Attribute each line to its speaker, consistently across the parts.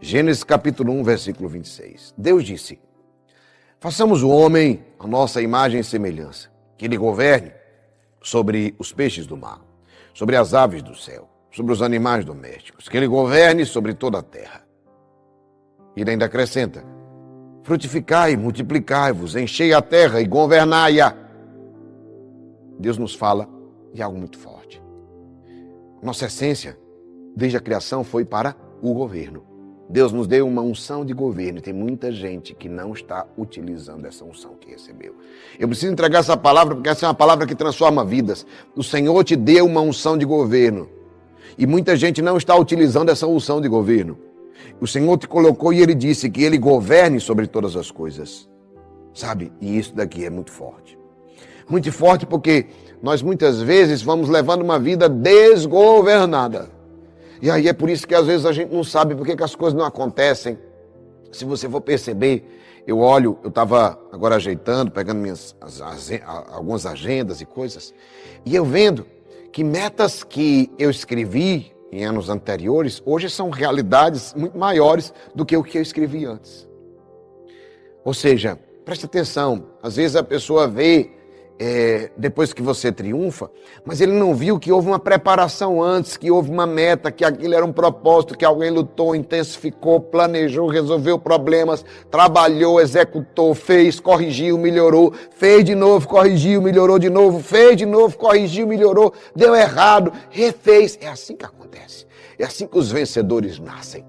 Speaker 1: Gênesis capítulo 1, versículo 26. Deus disse: façamos o homem a nossa imagem e semelhança, que ele governe sobre os peixes do mar, sobre as aves do céu, sobre os animais domésticos, que ele governe sobre toda a terra. E ele ainda acrescenta: frutificai, multiplicai-vos, enchei a terra e governai-a. Deus nos fala de algo muito forte. Nossa essência, desde a criação, foi para o governo. Deus nos deu uma unção de governo e tem muita gente que não está utilizando essa unção que recebeu. Eu preciso entregar essa palavra porque essa é uma palavra que transforma vidas. O Senhor te deu uma unção de governo e muita gente não está utilizando essa unção de governo. O Senhor te colocou e Ele disse que Ele governe sobre todas as coisas. Sabe? E isso daqui é muito forte. Muito forte porque nós muitas vezes vamos levando uma vida desgovernada. E aí é por isso que às vezes a gente não sabe por que as coisas não acontecem. Se você for perceber, eu estava agora ajeitando, pegando algumas agendas e coisas, e eu vendo que metas que eu escrevi em anos anteriores, hoje são realidades muito maiores do que o que eu escrevi antes. Ou seja, preste atenção, às vezes a pessoa vê depois que você triunfa, mas ele não viu que houve uma preparação antes, que houve uma meta, que aquilo era um propósito, que alguém lutou, intensificou, planejou, resolveu problemas, trabalhou, executou, fez, corrigiu, melhorou, fez de novo, corrigiu, melhorou de novo, fez de novo, corrigiu, melhorou, deu errado, refez. É assim que acontece. É assim que os vencedores nascem.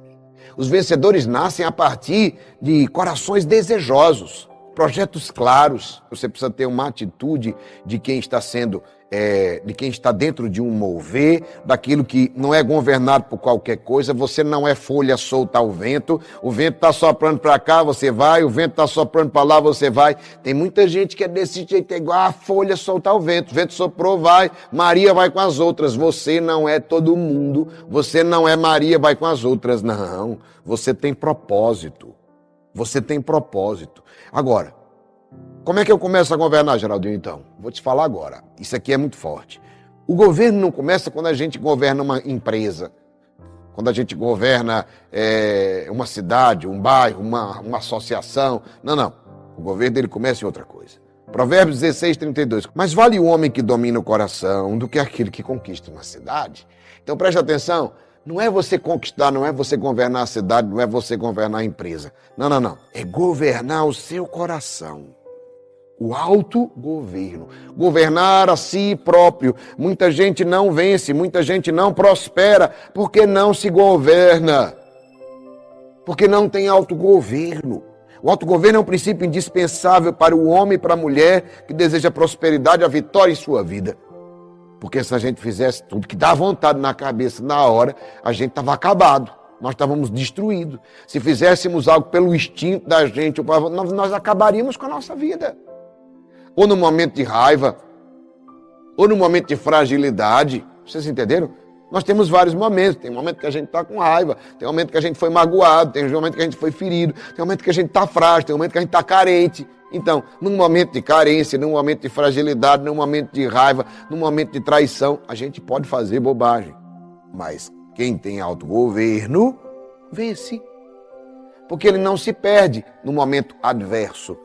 Speaker 1: Os vencedores nascem a partir de corações desejosos. Projetos claros. Você precisa ter uma atitude de quem está de quem está dentro de um mover, daquilo que não é governado por qualquer coisa. Você não é folha solta ao vento. O vento está soprando para cá, você vai. O vento está soprando para lá, você vai. Tem muita gente que é desse jeito, é igual a folha solta ao vento. O vento soprou, vai. Maria vai com as outras. Você não é todo mundo. Você não é Maria, vai com as outras. Não. Você tem propósito. Você tem propósito. Agora, como é que eu começo a governar, Geraldinho, então? Vou te falar agora. Isso aqui é muito forte. O governo não começa quando a gente governa uma empresa, quando a gente governa uma cidade, um bairro, uma associação. Não. O governo dele começa em outra coisa. Provérbios 16, 32. Mas vale o homem que domina o coração do que aquele que conquista uma cidade. Então preste atenção. Não é você conquistar, não é você governar a cidade, não é você governar a empresa. Não. É governar o seu coração. O autogoverno. Governar a si próprio. Muita gente não vence, muita gente não prospera porque não se governa. Porque não tem autogoverno. O autogoverno é um princípio indispensável para o homem e para a mulher que deseja prosperidade, a vitória em sua vida. Porque se a gente fizesse tudo que dá vontade na cabeça na hora, a gente estava acabado. Nós estávamos destruídos. Se fizéssemos algo pelo instinto da gente, nós acabaríamos com a nossa vida. Ou no momento de raiva, ou no momento de fragilidade. Vocês entenderam? Nós temos vários momentos. Tem momento que a gente está com raiva, tem momento que a gente foi magoado, tem momento que a gente foi ferido, tem momento que a gente está frágil, tem momento que a gente está carente. Então, num momento de carência, num momento de fragilidade, num momento de raiva, num momento de traição, a gente pode fazer bobagem. Mas quem tem autogoverno, vence. Porque ele não se perde no momento adverso.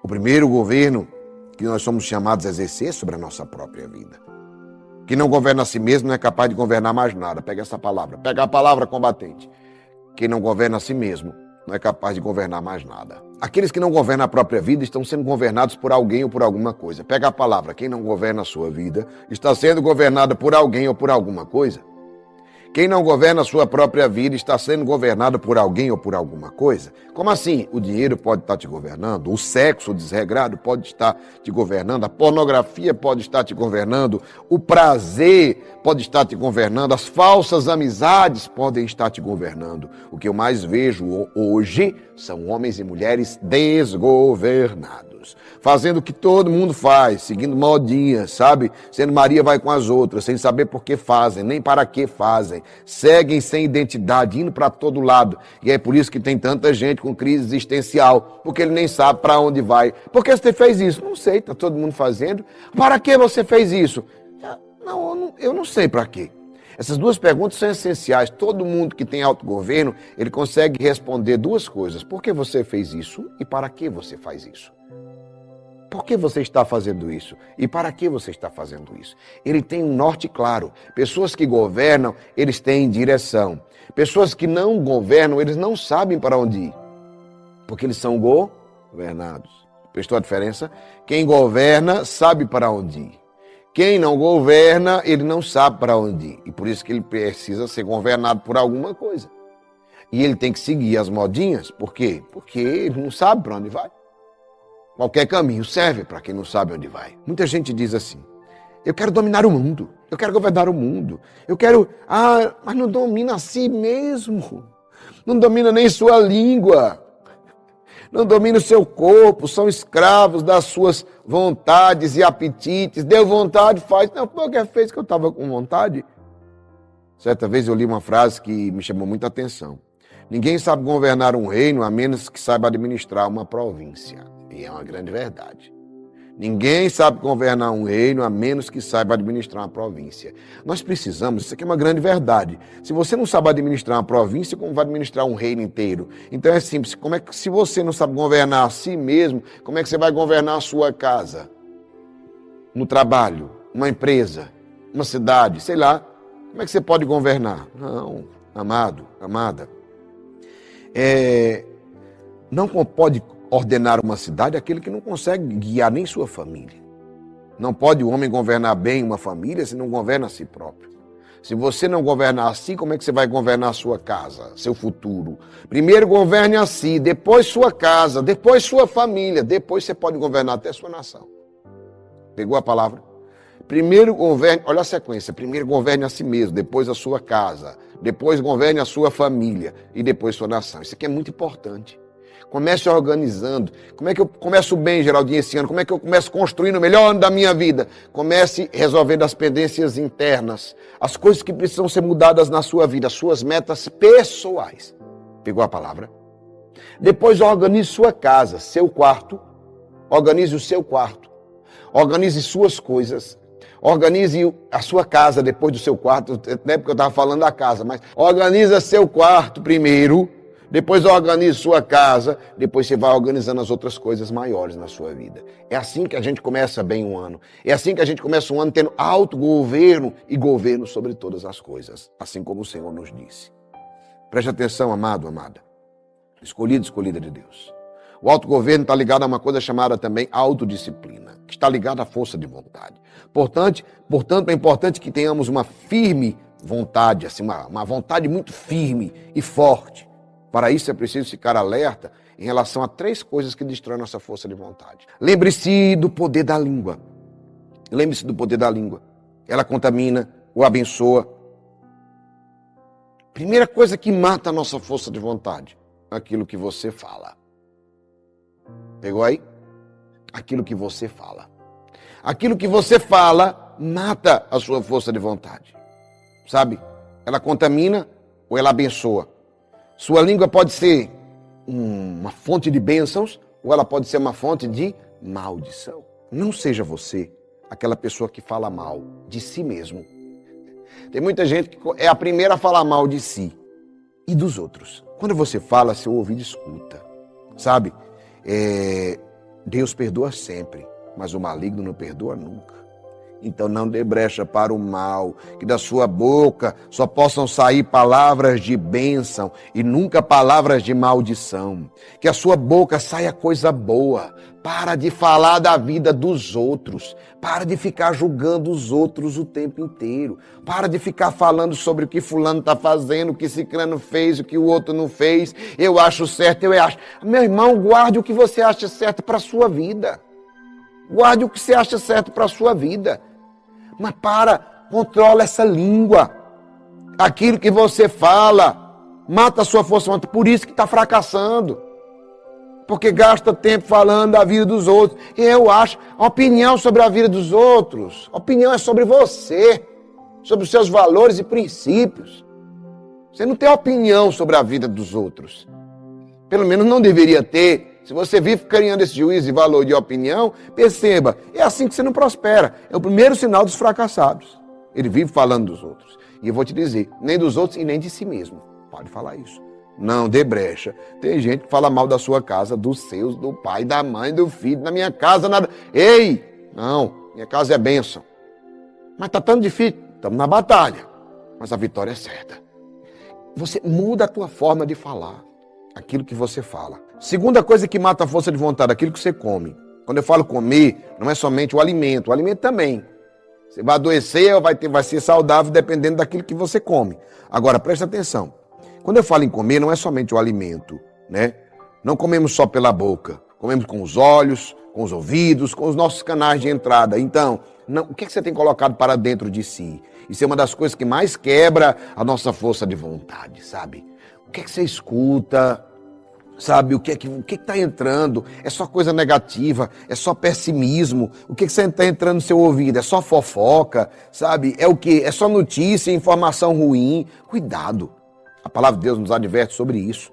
Speaker 1: O primeiro governo que nós somos chamados a exercer sobre a nossa própria vida. Quem não governa a si mesmo não é capaz de governar mais nada. Pega essa palavra. Pega a palavra combatente. Quem não governa a si mesmo não é capaz de governar mais nada. Aqueles que não governam a própria vida estão sendo governados por alguém ou por alguma coisa. Pega a palavra. Quem não governa a sua vida está sendo governado por alguém ou por alguma coisa. Quem não governa a sua própria vida está sendo governado por alguém ou por alguma coisa. Como assim? O dinheiro pode estar te governando, o sexo desregrado pode estar te governando, a pornografia pode estar te governando, o prazer pode estar te governando, as falsas amizades podem estar te governando. O que eu mais vejo hoje são homens e mulheres desgovernados, fazendo o que todo mundo faz, seguindo modinhas, sabe? Sendo Maria vai com as outras, sem saber por que fazem, nem para que fazem. Seguem sem identidade, indo para todo lado. E é por isso que tem tanta gente com crise existencial, porque ele nem sabe para onde vai. Por que você fez isso? Não sei, está todo mundo fazendo. Para que você fez isso? Não, eu não sei para quê. Essas duas perguntas são essenciais. Todo mundo que tem autogoverno, ele consegue responder duas coisas. Por que você fez isso e para que você faz isso? Por que você está fazendo isso? E para que você está fazendo isso? Ele tem um norte claro. Pessoas que governam, eles têm direção. Pessoas que não governam, eles não sabem para onde ir. Porque eles são governados. Prestou a diferença? Quem governa sabe para onde ir. Quem não governa, ele não sabe para onde ir. E por isso que ele precisa ser governado por alguma coisa. E ele tem que seguir as modinhas. Por quê? Porque ele não sabe para onde vai. Qualquer caminho serve para quem não sabe onde vai. Muita gente diz assim, eu quero dominar o mundo, eu quero governar o mundo, eu quero... mas não domina a si mesmo, não domina nem sua língua, não domina o seu corpo, são escravos das suas vontades e apetites. Deu vontade, faz. Não, porque fez que eu estava com vontade. Certa vez eu li uma frase que me chamou muita atenção. Ninguém sabe governar um reino a menos que saiba administrar uma província. E é uma grande verdade. Ninguém sabe governar um reino a menos que saiba administrar uma província. Nós precisamos, isso aqui é uma grande verdade. Se você não sabe administrar uma província, como vai administrar um reino inteiro? Então é simples, como é que, se você não sabe governar a si mesmo, como é que você vai governar a sua casa? No trabalho, uma empresa, uma cidade, sei lá. Como é que você pode governar? Não, amado, amada. Não pode ordenar uma cidade aquele que não consegue guiar nem sua família. Não pode o homem governar bem uma família se não governa a si próprio. Se você não governar a si, como é que você vai governar a sua casa, seu futuro? Primeiro governe a si, depois sua casa, depois sua família, depois você pode governar até sua nação. Pegou a palavra? Primeiro governe, olha a sequência, primeiro governe a si mesmo, depois a sua casa, depois governe a sua família e depois sua nação. Isso aqui é muito importante. Comece organizando. Como é que eu começo bem, Geraldinho, esse ano? Como é que eu começo construindo o melhor ano da minha vida? Comece resolvendo as pendências internas, as coisas que precisam ser mudadas na sua vida, as suas metas pessoais. Pegou a palavra? Depois organize sua casa, seu quarto. Organize o seu quarto. Organize suas coisas. Organize a sua casa depois do seu quarto. Não é porque eu estava falando da casa, mas organize seu quarto primeiro. Depois organize sua casa, depois você vai organizando as outras coisas maiores na sua vida. É assim que a gente começa bem um ano. É assim que a gente começa um ano tendo autogoverno e governo sobre todas as coisas, assim como o Senhor nos disse. Preste atenção, amado, amada. Escolhido, escolhida de Deus. O autogoverno está ligado a uma coisa chamada também autodisciplina, que está ligada à força de vontade. Portanto, é importante que tenhamos uma firme vontade, assim, uma vontade muito firme e forte. Para isso é preciso ficar alerta em relação a 3 coisas que destroem nossa força de vontade. Lembre-se do poder da língua. Lembre-se do poder da língua. Ela contamina ou abençoa. Primeira coisa que mata a nossa força de vontade, aquilo que você fala. Pegou aí? Aquilo que você fala. Aquilo que você fala mata a sua força de vontade. Sabe? Ela contamina ou ela abençoa. Sua língua pode ser uma fonte de bênçãos ou ela pode ser uma fonte de maldição. Não seja você aquela pessoa que fala mal de si mesmo. Tem muita gente que é a primeira a falar mal de si e dos outros. Quando você fala, seu ouvido escuta. Sabe? Deus perdoa sempre, mas o maligno não perdoa nunca. Então não dê brecha para o mal, que da sua boca só possam sair palavras de bênção e nunca palavras de maldição. Que a sua boca saia coisa boa. Para de falar da vida dos outros. Para de ficar julgando os outros o tempo inteiro. Para de ficar falando sobre o que fulano está fazendo, o que ciclano fez, o que o outro não fez. Eu acho certo, eu acho. Meu irmão, guarde o que você acha certo para a sua vida. Guarde o que você acha certo para a sua vida. Mas controla essa língua. Aquilo que você fala mata a sua força. Por isso que está fracassando. Porque gasta tempo falando da vida dos outros. E eu acho, a opinião sobre a vida dos outros, a opinião é sobre você, sobre os seus valores e princípios. Você não tem opinião sobre a vida dos outros. Pelo menos não deveria ter. Se você vive criando esse juízo de valor de opinião, perceba, é assim que você não prospera. É o primeiro sinal dos fracassados. Ele vive falando dos outros. E eu vou te dizer, nem dos outros e nem de si mesmo. Pode falar isso. Não dê brecha. Tem gente que fala mal da sua casa, dos seus, do pai, da mãe, do filho. Na minha casa nada. Ei, não, minha casa é bênção. Mas tá tão difícil. Estamos na batalha. Mas a vitória é certa. Você muda a tua forma de falar. Aquilo que você fala. Segunda coisa que mata a força de vontade, aquilo que você come. Quando eu falo comer, não é somente o alimento também. Você vai adoecer ou vai ser saudável dependendo daquilo que você come. Agora, presta atenção. Quando eu falo em comer, não é somente o alimento, né? Não comemos só pela boca. Comemos com os olhos, com os ouvidos, com os nossos canais de entrada. Então, o que você tem colocado para dentro de si? Isso é uma das coisas que mais quebra a nossa força de vontade, sabe? O que você escuta? Sabe, o que está entrando? É só coisa negativa, é só pessimismo. O que você está entrando no seu ouvido? É só fofoca, sabe? É o quê? É só notícia, informação ruim. Cuidado. A palavra de Deus nos adverte sobre isso.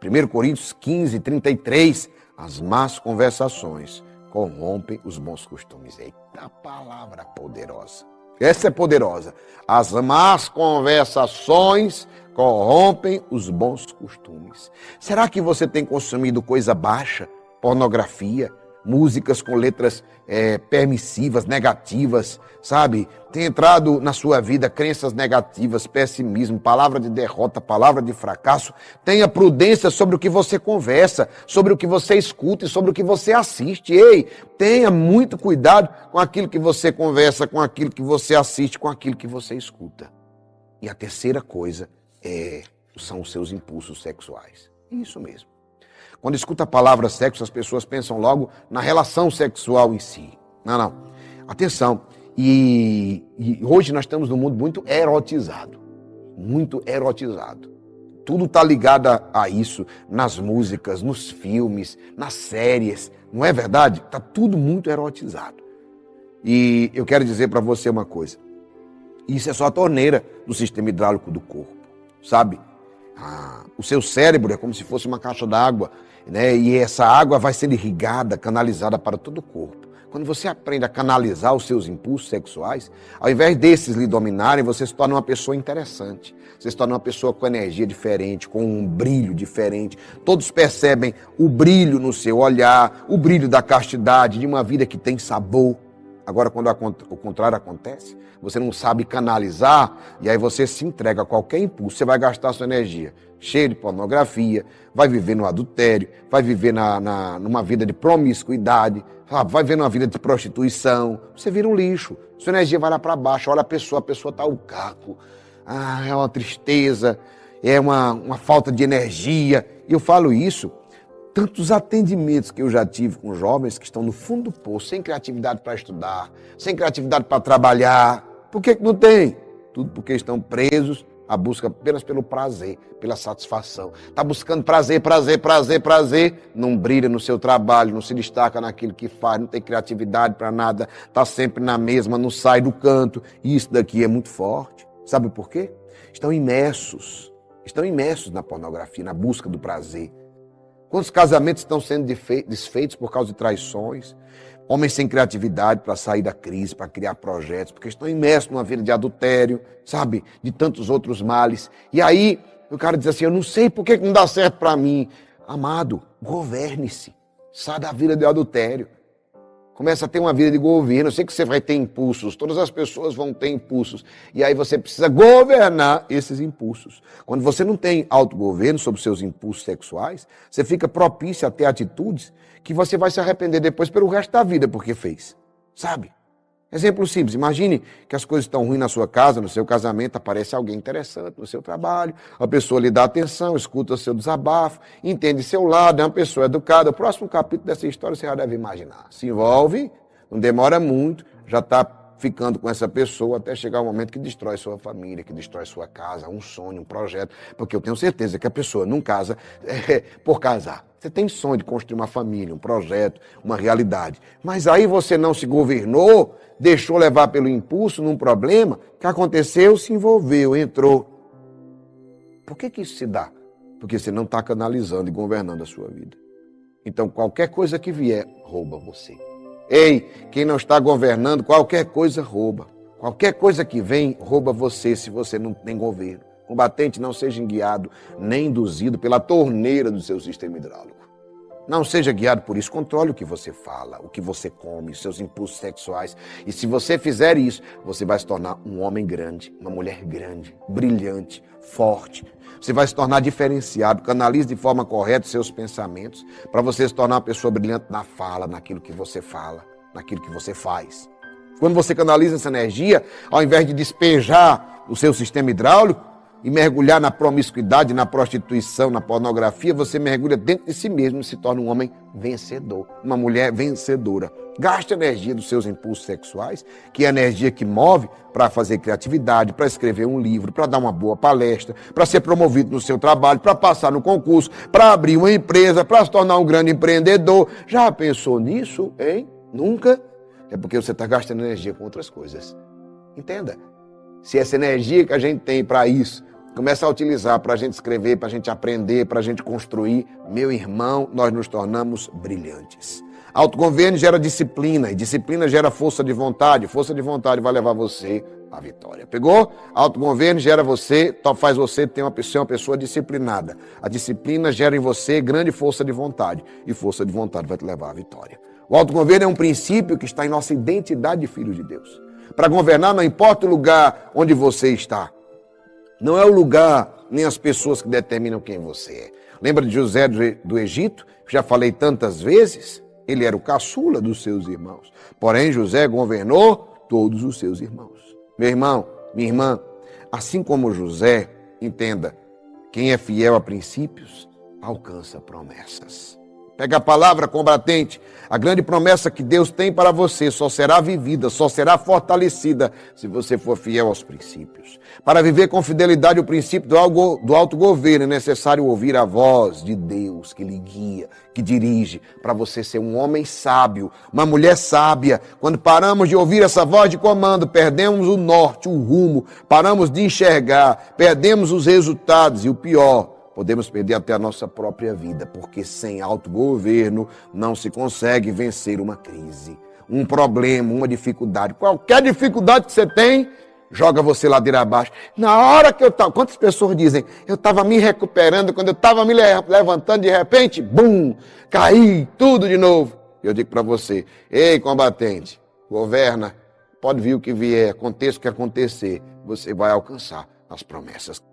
Speaker 1: 1 Coríntios 15, 33. As más conversações corrompem os bons costumes. Eita, palavra poderosa. Essa é poderosa. As más conversações corrompem os bons costumes. Será que você tem consumido coisa baixa, pornografia, músicas com letras permissivas, negativas, sabe? Tem entrado na sua vida crenças negativas, pessimismo, palavra de derrota, palavra de fracasso. Tenha prudência sobre o que você conversa, sobre o que você escuta e sobre o que você assiste. Ei, tenha muito cuidado com aquilo que você conversa, com aquilo que você assiste, com aquilo que você escuta. E a terceira coisa são os seus impulsos sexuais. Isso mesmo. Quando escuta a palavra sexo, as pessoas pensam logo na relação sexual em si. Não. Atenção. E hoje nós estamos num mundo muito erotizado. Muito erotizado. Tudo está ligado a isso, nas músicas, nos filmes, nas séries. Não é verdade? Está tudo muito erotizado. E eu quero dizer para você uma coisa. Isso é só a torneira do sistema hidráulico do corpo. Sabe? O seu cérebro é como se fosse uma caixa d'água, né? E essa água vai sendo irrigada, canalizada para todo o corpo. Quando você aprende a canalizar os seus impulsos sexuais, ao invés desses lhe dominarem, você se torna uma pessoa interessante. Você se torna uma pessoa com energia diferente, com um brilho diferente. Todos percebem o brilho no seu olhar, o brilho da castidade, de uma vida que tem sabor. Agora, quando o contrário acontece, você não sabe canalizar e aí você se entrega a qualquer impulso. Você vai gastar sua energia cheia de pornografia, vai viver no adultério, vai viver numa vida de promiscuidade, vai viver numa vida de prostituição. Você vira um lixo. Sua energia vai lá para baixo. Olha a pessoa está o caco. É uma tristeza, é uma falta de energia. E eu falo isso. Tantos atendimentos que eu já tive com jovens que estão no fundo do poço, sem criatividade para estudar, sem criatividade para trabalhar. Por que não tem? Tudo porque estão presos à busca apenas pelo prazer, pela satisfação. Está buscando prazer, não brilha no seu trabalho, não se destaca naquilo que faz, não tem criatividade para nada, está sempre na mesma, não sai do canto. E isso daqui é muito forte. Sabe por quê? Estão imersos na pornografia, na busca do prazer. Quantos casamentos estão sendo desfeitos por causa de traições? Homens sem criatividade para sair da crise, para criar projetos, porque estão imersos numa vida de adultério, sabe? De tantos outros males. E aí, o cara diz assim, eu não sei por que não dá certo para mim. Amado, governe-se. Sai da vida de adultério. Começa a ter uma vida de governo. Eu sei que você vai ter impulsos. Todas as pessoas vão ter impulsos. E aí você precisa governar esses impulsos. Quando você não tem autogoverno sobre os seus impulsos sexuais, você fica propício a ter atitudes que você vai se arrepender depois pelo resto da vida porque fez. Sabe? Exemplo simples. Imagine que as coisas estão ruins na sua casa, no seu casamento, aparece alguém interessante no seu trabalho, a pessoa lhe dá atenção, escuta o seu desabafo, entende seu lado, é uma pessoa educada. O próximo capítulo dessa história você já deve imaginar. Se envolve, não demora muito, já está ficando com essa pessoa até chegar o momento que destrói sua família, que destrói sua casa, um sonho, um projeto. Porque eu tenho certeza que a pessoa não casa por casar. Você tem sonho de construir uma família, um projeto, uma realidade. Mas aí você não se governou, deixou levar pelo impulso num problema, que aconteceu, se envolveu, entrou. Por que isso se dá? Porque você não está canalizando e governando a sua vida. Então qualquer coisa que vier, rouba você. Ei, quem não está governando, qualquer coisa rouba. Qualquer coisa que vem, rouba você se você não tem governo. Combatente, não seja guiado nem induzido pela torneira do seu sistema hidráulico. Não seja guiado por isso. Controle o que você fala, o que você come, seus impulsos sexuais. E se você fizer isso, você vai se tornar um homem grande, uma mulher grande, brilhante, forte. Você vai se tornar diferenciado. Canalize de forma correta os seus pensamentos para você se tornar uma pessoa brilhante na fala, naquilo que você fala, naquilo que você faz. Quando você canaliza essa energia, ao invés de despejar o seu sistema hidráulico e mergulhar na promiscuidade, na prostituição, na pornografia, você mergulha dentro de si mesmo e se torna um homem vencedor, uma mulher vencedora. Gaste a energia dos seus impulsos sexuais, que é a energia que move para fazer criatividade, para escrever um livro, para dar uma boa palestra, para ser promovido no seu trabalho, para passar no concurso, para abrir uma empresa, para se tornar um grande empreendedor. Já pensou nisso, hein? Nunca? É porque você está gastando energia com outras coisas. Entenda. Se essa energia que a gente tem para isso, começa a utilizar para a gente escrever, para a gente aprender, para a gente construir, meu irmão, nós nos tornamos brilhantes. Autogoverno gera disciplina, e disciplina gera força de vontade vai levar você à vitória. Pegou? Autogoverno gera você, faz você ter uma pessoa disciplinada. A disciplina gera em você grande força de vontade, e força de vontade vai te levar à vitória. O autogoverno é um princípio que está em nossa identidade de filho de Deus. Para governar, não importa o lugar onde você está. Não é o lugar nem as pessoas que determinam quem você é. Lembra de José do Egito? Já falei tantas vezes. Ele era o caçula dos seus irmãos. Porém, José governou todos os seus irmãos. Meu irmão, minha irmã, assim como José, entenda, quem é fiel a princípios, alcança promessas. Pega a palavra, combatente. A grande promessa que Deus tem para você só será vivida, só será fortalecida se você for fiel aos princípios. Para viver com fidelidade o princípio do autogoverno, é necessário ouvir a voz de Deus que lhe guia, que dirige, para você ser um homem sábio, uma mulher sábia. Quando paramos de ouvir essa voz de comando, perdemos o norte, o rumo, paramos de enxergar, perdemos os resultados e o pior, podemos perder até a nossa própria vida, porque sem autogoverno não se consegue vencer uma crise, um problema, uma dificuldade. Qualquer dificuldade que você tem, joga você ladeira abaixo. Na hora que eu estava, quantas pessoas dizem, eu estava me recuperando, quando eu estava me levantando, de repente, bum, caí, tudo de novo. Eu digo para você, ei, combatente, governa, pode vir o que vier, aconteça o que acontecer, você vai alcançar as promessas.